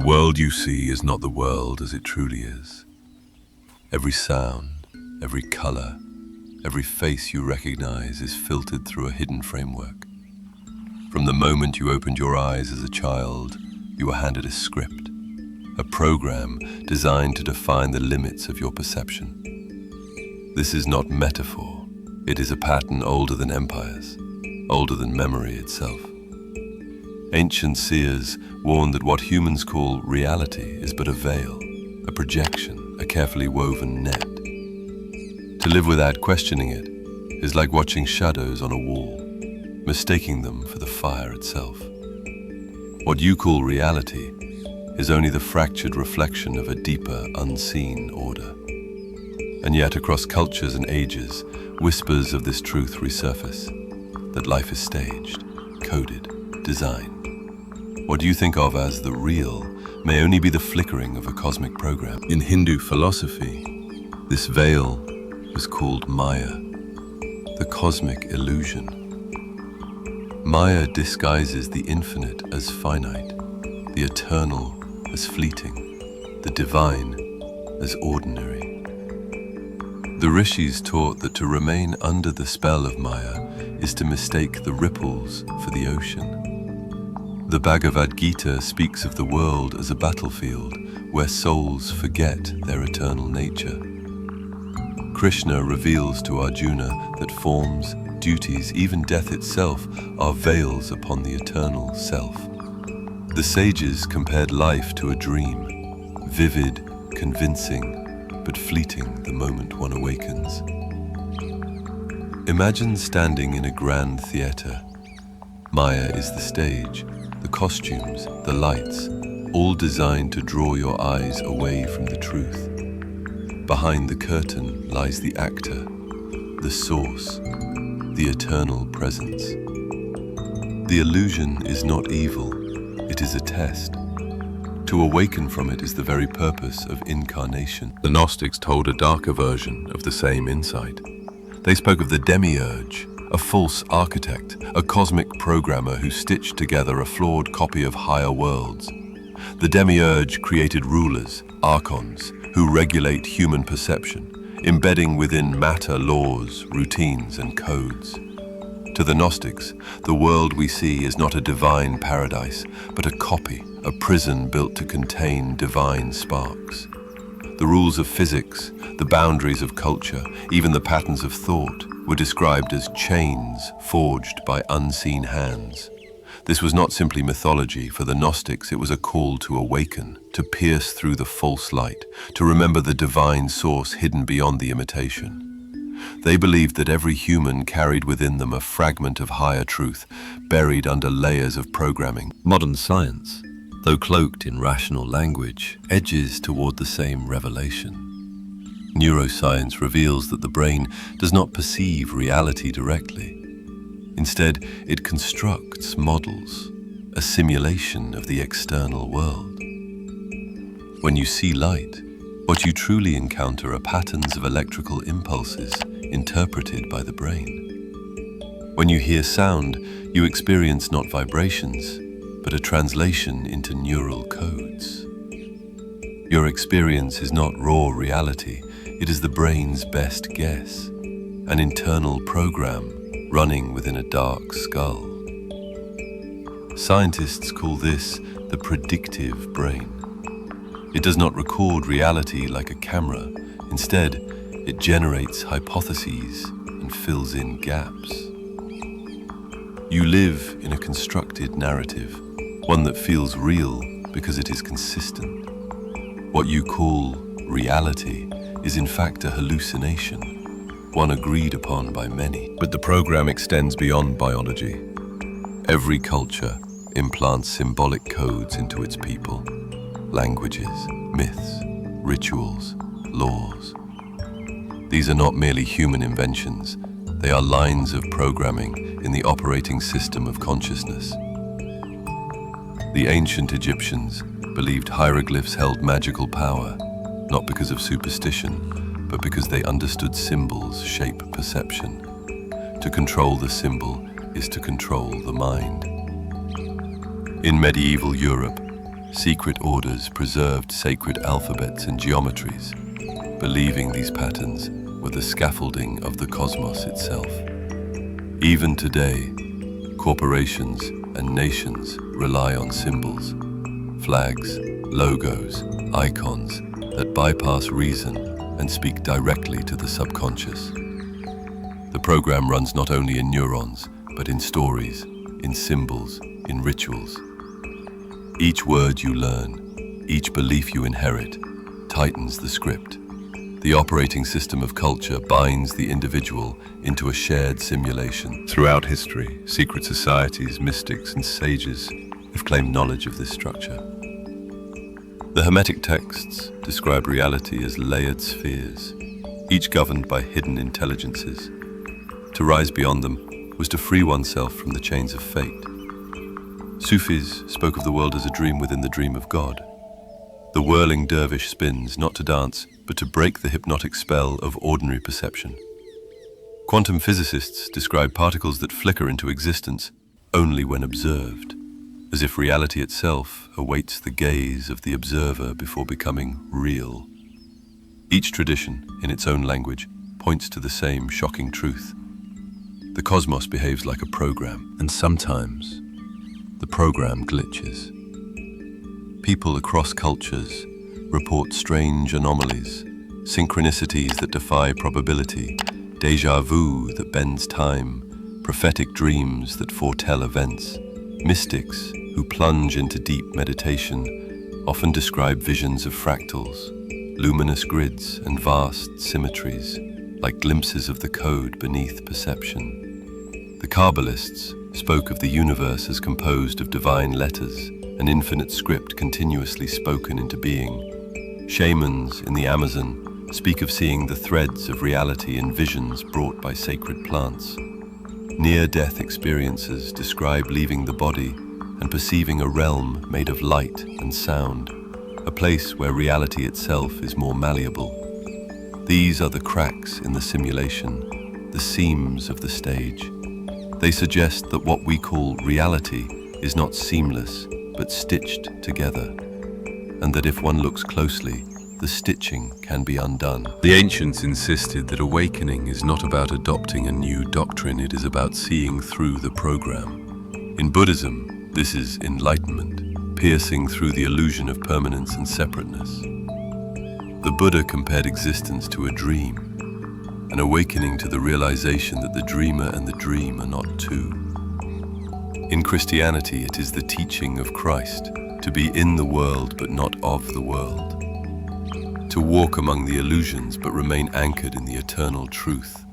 world you see is not the world as it truly is. Every sound, every color, every face you recognize is filtered through a hidden framework. From the moment you opened your eyes as a child, you were handed a script, a program designed to define the limits of your perception. This is not metaphor. It is a pattern older than empires, older than memory itself. Ancient seers warned that what humans call reality is but a veil, a projection, a carefully woven net. To live without questioning it is like watching shadows on a wall, mistaking them for the fire itself. What you call reality is only the fractured reflection of a deeper, unseen order. And yet, across cultures and ages, whispers of this truth resurface, that life is staged, coded, designed. What you think of as the real may only be the flickering of a cosmic program. In Hindu philosophy, this veil was called Maya, the cosmic illusion. Maya disguises the infinite as finite, the eternal as fleeting, the divine as ordinary. The rishis taught that to remain under the spell of Maya is to mistake the ripples for the ocean. The Bhagavad Gita speaks of the world as a battlefield where souls forget their eternal nature. Krishna reveals to Arjuna that forms, duties, even death itself are veils upon the eternal self. The sages compared life to a dream, vivid, convincing, but fleeting the moment one awakens. Imagine standing in a grand theater. Maya is the stage, the costumes, the lights, all designed to draw your eyes away from the truth. Behind the curtain lies the actor, the source, the eternal presence. The illusion is not evil, it is a test. To awaken from it is the very purpose of incarnation. The Gnostics told a darker version of the same insight. They spoke of the Demiurge, a false architect, a cosmic programmer who stitched together a flawed copy of higher worlds. The Demiurge created rulers, archons, who regulate human perception, embedding within matter laws, routines, and codes. To the Gnostics, the world we see is not a divine paradise, but a copy, a prison built to contain divine sparks. The rules of physics, the boundaries of culture, even the patterns of thought, were described as chains forged by unseen hands. This was not simply mythology. For the Gnostics, it was a call to awaken, to pierce through the false light, to remember the divine source hidden beyond the imitation. They believed that every human carried within them a fragment of higher truth, buried under layers of programming. Modern science, though cloaked in rational language, edges toward the same revelation. Neuroscience reveals that the brain does not perceive reality directly. Instead, it constructs models, a simulation of the external world. When you see light, what you truly encounter are patterns of electrical impulses interpreted by the brain. When you hear sound, you experience not vibrations, but a translation into neural codes. Your experience is not raw reality, it is the brain's best guess, an internal program running within a dark skull. Scientists call this the predictive brain. It does not record reality like a camera. Instead, it generates hypotheses and fills in gaps. You live in a constructed narrative, one that feels real because it is consistent. What you call reality is in fact a hallucination, one agreed upon by many. But the program extends beyond biology. Every culture implants symbolic codes into its people, languages, myths, rituals, laws. These are not merely human inventions, they are lines of programming in the operating system of consciousness. The ancient Egyptians believed hieroglyphs held magical power, not because of superstition, but because they understood symbols shape perception. To control the symbol is to control the mind. In medieval Europe, secret orders preserved sacred alphabets and geometries, believing these patterns were the scaffolding of the cosmos itself. Even today, corporations and nations rely on symbols, flags, logos, icons that bypass reason and speak directly to the subconscious. The program runs not only in neurons, but in stories, in symbols, in rituals. Each word you learn, each belief you inherit, tightens the script. The operating system of culture binds the individual into a shared simulation. Throughout history, secret societies, mystics, and sages have claimed knowledge of this structure. The Hermetic texts describe reality as layered spheres, each governed by hidden intelligences. To rise beyond them was to free oneself from the chains of fate. Sufis spoke of the world as a dream within the dream of God. The whirling dervish spins not to dance, but to break the hypnotic spell of ordinary perception. Quantum physicists describe particles that flicker into existence only when observed, as if reality itself awaits the gaze of the observer before becoming real. Each tradition, in its own language, points to the same shocking truth. The cosmos behaves like a program, and sometimes the program glitches. People across cultures report strange anomalies, synchronicities that defy probability, déjà vu that bends time, prophetic dreams that foretell events. Mystics who plunge into deep meditation often describe visions of fractals, luminous grids, and vast symmetries, like glimpses of the code beneath perception. The Kabbalists spoke of the universe as composed of divine letters, an infinite script continuously spoken into being. Shamans in the Amazon speak of seeing the threads of reality in visions brought by sacred plants. Near-death experiences describe leaving the body and perceiving a realm made of light and sound, a place where reality itself is more malleable. These are the cracks in the simulation, the seams of the stage. They suggest that what we call reality is not seamless, but stitched together, and that if one looks closely, the stitching can be undone. The ancients insisted that awakening is not about adopting a new doctrine, it is about seeing through the program. In Buddhism, this is enlightenment, piercing through the illusion of permanence and separateness. The Buddha compared existence to a dream, an awakening to the realization that the dreamer and the dream are not two. In Christianity, it is the teaching of Christ to be in the world but not of the world, to walk among the illusions but remain anchored in the eternal truth.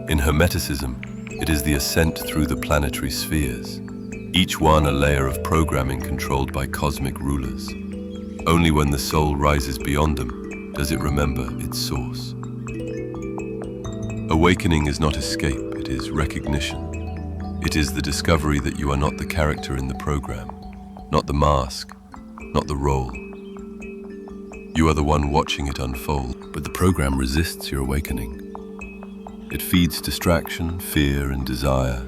In Hermeticism, it is the ascent through the planetary spheres, each one a layer of programming controlled by cosmic rulers. Only when the soul rises beyond them does it remember its source. Awakening is not escape, it is recognition. It is the discovery that you are not the character in the program, not the mask, not the role. You are the one watching it unfold, but the program resists your awakening. It feeds distraction, fear, and desire.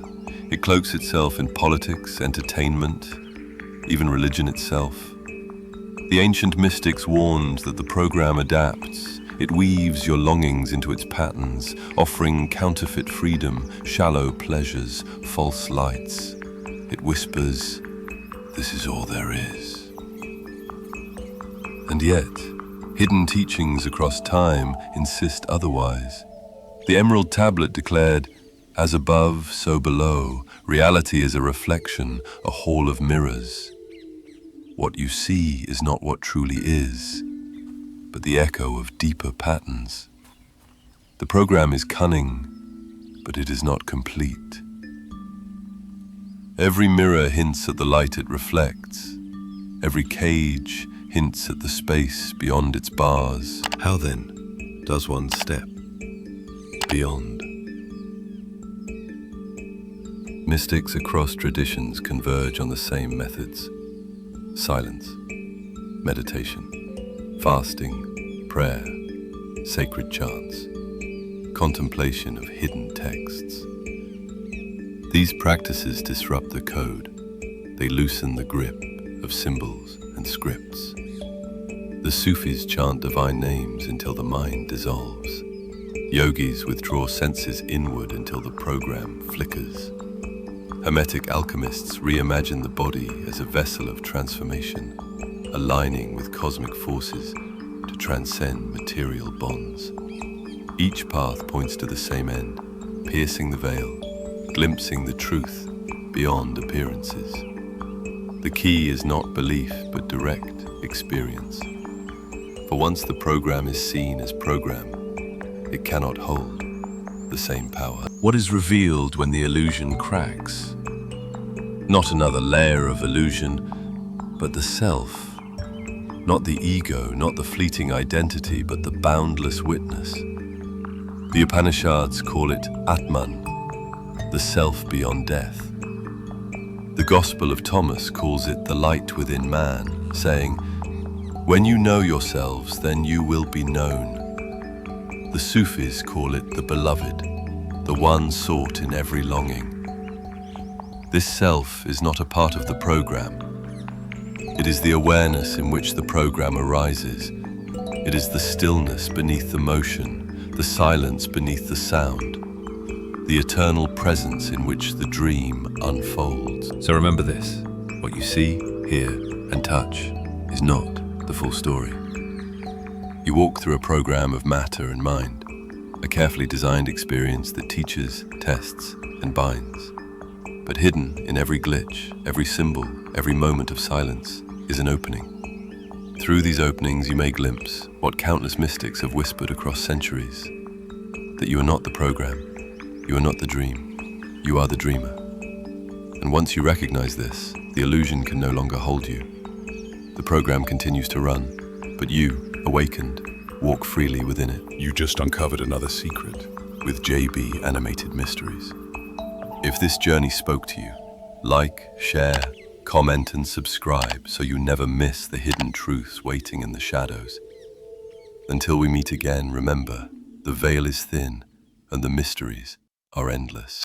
It cloaks itself in politics, entertainment, even religion itself. The ancient mystics warned that the program adapts. It weaves your longings into its patterns, offering counterfeit freedom, shallow pleasures, false lights. It whispers, "This is all there is." And yet, hidden teachings across time insist otherwise. The Emerald Tablet declared, "As above, so below. Reality is a reflection, a hall of mirrors. What you see is not what truly is, but the echo of deeper patterns." The program is cunning, but it is not complete. Every mirror hints at the light it reflects. Every cage hints at the space beyond its bars. How then does one step beyond? Mystics across traditions converge on the same methods: silence, meditation, fasting, prayer, sacred chants, contemplation of hidden texts. These practices disrupt the code. They loosen the grip of symbols and scripts. The Sufis chant divine names until the mind dissolves. Yogis withdraw senses inward until the program flickers. Hermetic alchemists reimagine the body as a vessel of transformation, aligning with cosmic forces to transcend material bonds. Each path points to the same end, piercing the veil, glimpsing the truth beyond appearances. The key is not belief, but direct experience. For once the program is seen as program, it cannot hold the same power. What is revealed when the illusion cracks? Not another layer of illusion, but the self. Not the ego, not the fleeting identity, but the boundless witness. The Upanishads call it Atman, the self beyond death. The Gospel of Thomas calls it the light within man, saying, "When you know yourselves, then you will be known." The Sufis call it the beloved, the one sought in every longing. This self is not a part of the program. It is the awareness in which the program arises. It is the stillness beneath the motion, the silence beneath the sound, the eternal presence in which the dream unfolds. So remember this: what you see, hear, and touch is not the full story. You walk through a program of matter and mind, a carefully designed experience that teaches, tests, and binds. But hidden in every glitch, every symbol, every moment of silence is an opening. Through these openings you may glimpse what countless mystics have whispered across centuries: that you are not the program, you are not the dream, you are the dreamer. And once you recognize this, the illusion can no longer hold you. The program continues to run, but you, awakened, walk freely within it. You just uncovered another secret. With JB Animated Mysteries. If this journey spoke to you, like, share, comment, and subscribe so you never miss the hidden truths waiting in the shadows. Until we meet again, remember, the veil is thin and the mysteries are endless.